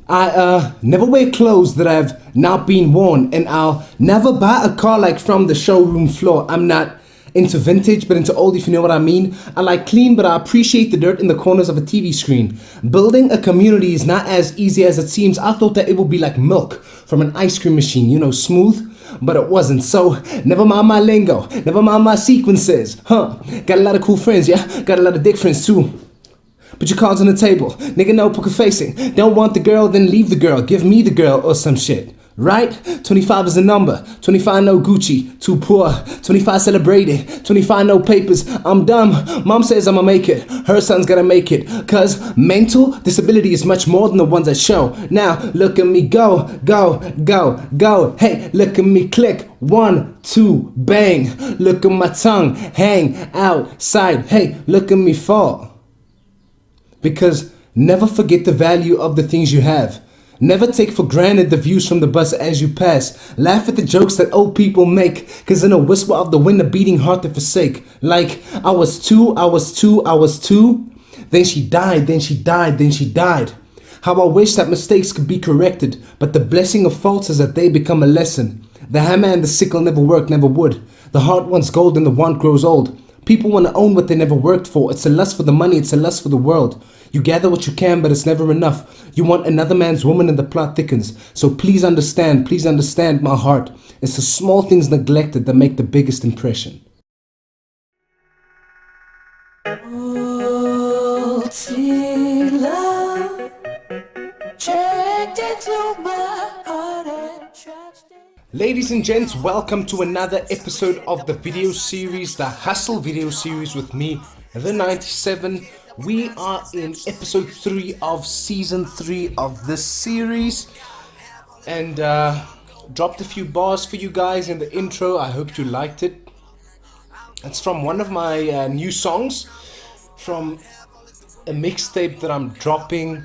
I never wear clothes that have not been worn, and I'll never buy a car like from the showroom floor. I'm not into vintage, but into old, if you know what I mean. I like clean, but I appreciate the dirt in the corners of a TV screen. Building a community is not as easy as it seems. I thought that it would be like milk from an ice cream machine, smooth, but it wasn't. So never mind my lingo, never mind my sequences. Got a lot of cool friends, yeah, got a lot of dick friends too. Put your cards on the table, nigga, no poker facing. Don't want the girl, then leave the girl. Give me the girl or some shit. Right? 25 is the number. 25 no Gucci, too poor. 25 celebrated. 25 no papers. I'm dumb. Mom says I'ma make it. Her son's gonna make it. Cause mental disability is much more than the ones that show. Now look at me go, go, go, go. Hey, look at me click. 1, 2, bang. Look at my tongue hang outside. Hey, look at me fall. Because never forget the value of the things you have. Never take for granted the views from the bus as you pass. Laugh at the jokes that old people make, cause in a whisper of the wind a beating heart they forsake. Like, I was two, then she died, then she died, then she died. How I wish that mistakes could be corrected, but the blessing of faults is that they become a lesson. The hammer and the sickle never work, never would. The heart wants gold and the want grows old. People want to own what they never worked for. It's a lust for the money, it's a lust for the world. You gather what you can, but it's never enough. You want another man's woman and the plot thickens. So please understand my heart. It's the small things neglected that make the biggest impression. Ladies and gents, welcome to another episode of the video series, the Hustle video series with me, the 97. We are in episode 3 of season 3 of this series, and dropped a few bars for you guys in the intro. I hope you liked it. It's from one of my new songs from a mixtape that I'm dropping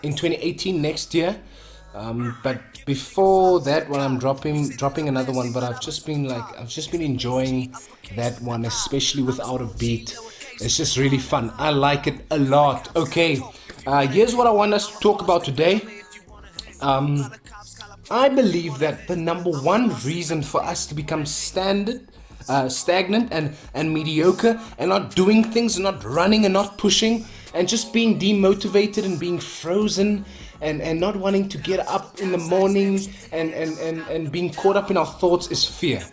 in 2018 next year. But before that one, I'm dropping another one. But I've just been enjoying that one, especially without a beat. It's just really fun. I like it a lot. Okay, here's what I want us to talk about today. I believe that the number one reason for us to become stagnant and mediocre and not doing things and not running and not pushing and just being demotivated and being frozen and not wanting to get up in the morning and being caught up in our thoughts is fear.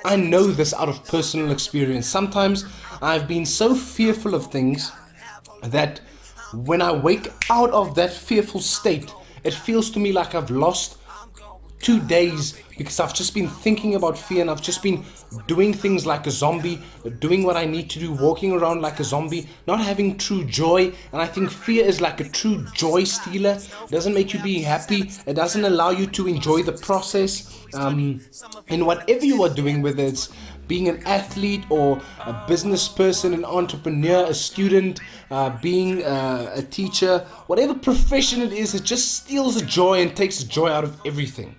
I know this out of personal experience. Sometimes I've been so fearful of things that when I wake out of that fearful state, it feels to me like I've lost 2 days because I've just been thinking about fear and I've just been doing things like a zombie, doing what I need to do, walking around like a zombie, not having true joy. And I think fear is like a true joy stealer. It doesn't make you be happy. It doesn't allow you to enjoy the process. And whatever you are doing, whether it's being an athlete or a business person, an entrepreneur, a student, being a teacher, whatever profession it is, it just steals the joy and takes the joy out of everything.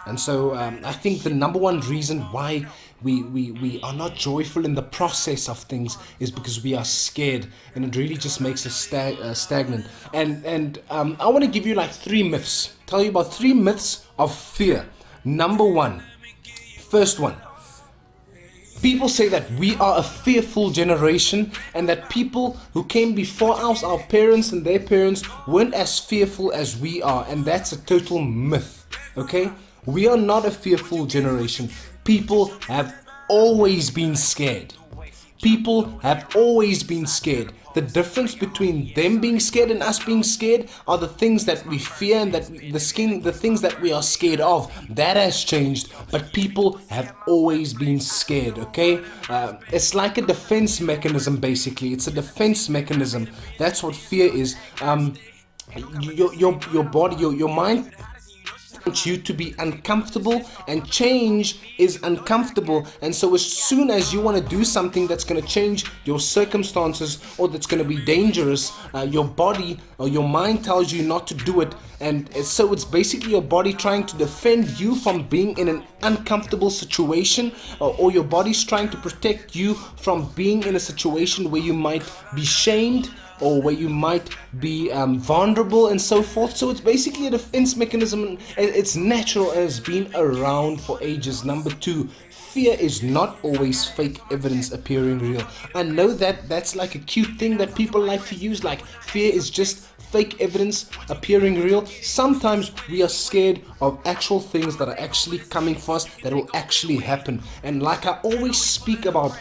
And so I think the number one reason why we are not joyful in the process of things is because we are scared, and it really just makes us stagnant. And I want to give you like 3 myths, tell you about 3 myths of fear. Number 1, first one. People say that we are a fearful generation and that people who came before us, our parents and their parents, weren't as fearful as we are, and that's a total myth, okay? We are not a fearful generation. People have always been scared. People have always been scared. The difference between them being scared and us being scared are the things that we fear and the things that we are scared of. That has changed, but people have always been scared, okay? It's like a defense mechanism, basically. It's a defense mechanism. That's what fear is. Your body, your mind wants you to be uncomfortable, and change is uncomfortable. And so as soon as you want to do something that's going to change your circumstances or that's going to be dangerous, your body or your mind tells you not to do it. And so it's basically your body trying to defend you from being in an uncomfortable situation, or your body's trying to protect you from being in a situation where you might be shamed, or where you might be vulnerable and so forth. So it's basically a defense mechanism. It's natural and it's been around for ages. Number two, fear is not always fake evidence appearing real. I know that that's like a cute thing that people like to use, like fear is just fake evidence appearing real. Sometimes we are scared of actual things that are actually coming for us, that will actually happen. And like I always speak about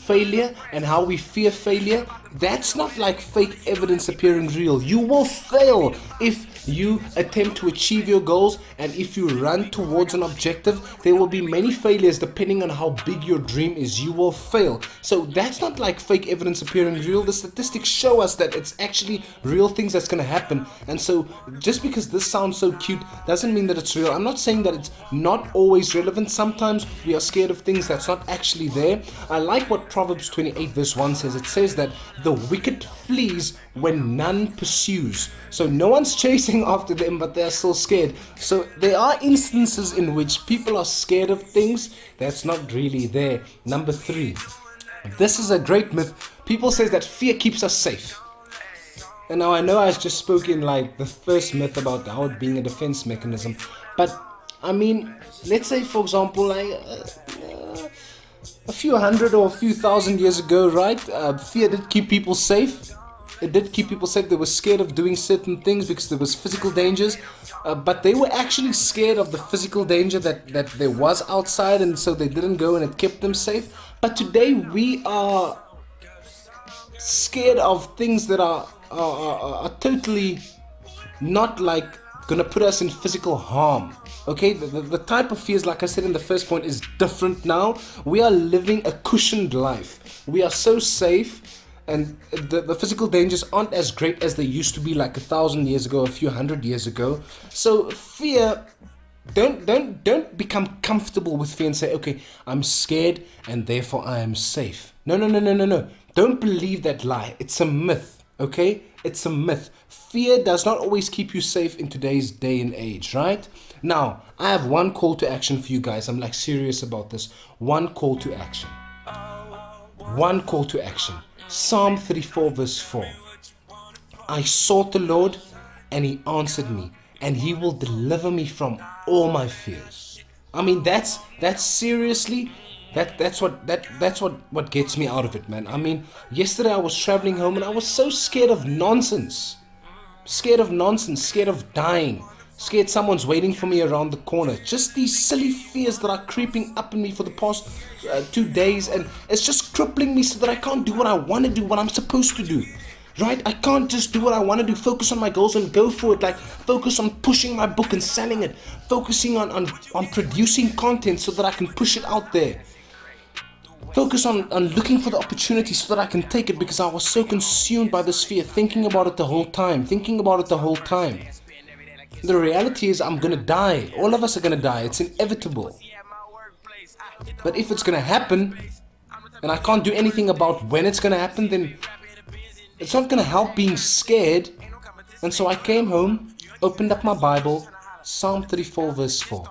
failure and how we fear failure, that's not like fake evidence appearing real. You will fail if you attempt to achieve your goals, and if you run towards an objective, there will be many failures depending on how big your dream is. You will fail. So that's not like fake evidence appearing real. The statistics show us that it's actually real things that's going to happen. And so just because this sounds so cute doesn't mean that it's real. I'm not saying that it's not always relevant. Sometimes we are scared of things that's not actually there. I like what Proverbs 28 verse 1 says. It says that the wicked flees when none pursues. So no one's chasing after them, but they're still scared. So there are instances in which people are scared of things that's not really there. Number three, this is a great myth. People say that fear keeps us safe. And now I know I just spoke in like the first myth about how it being a defense mechanism, but I mean, let's say for example, like a few hundred or a few thousand years ago, right? Fear did keep people safe. It did keep people safe. They were scared of doing certain things because there was physical dangers, but they were actually scared of the physical danger that there was outside, and so they didn't go, and it kept them safe. But today we are scared of things that are totally not like gonna put us in physical harm. Okay, the type of fears, like I said in the first point, is different now. We are living a cushioned life. We are so safe, and the physical dangers aren't as great as they used to be like 1,000 years ago, a few hundred years ago. So fear, don't become comfortable with fear and say, okay, I'm scared and therefore I am safe. No. Don't believe that lie. It's a myth. Okay, it's a myth. Fear does not always keep you safe in today's day and age, right? Now, I have one call to action for you guys. I'm like serious about this. One call to action. One call to action. Psalm 34 verse 4. I sought the Lord and he answered me, and he will deliver me from all my fears. I mean, that's seriously, that's what gets me out of it, man. I mean, yesterday I was traveling home and I was so scared of nonsense. Scared of dying. Scared someone's waiting for me around the corner. Just these silly fears that are creeping up in me for the past 2 days, and it's just crippling me so that I can't do what I want to do, what I'm supposed to do. Right? I can't just do what I want to do, focus on my goals and go for it, like focus on pushing my book and selling it, focusing on producing content so that I can push it out there. Focus on looking for the opportunity so that I can take it, because I was so consumed by this fear, thinking about it the whole time. The reality is I'm gonna die. All of us are gonna die. It's inevitable. But if it's gonna happen, and I can't do anything about when it's gonna happen, then it's not gonna help being scared. And so I came home, opened up my Bible, Psalm 34 verse 4.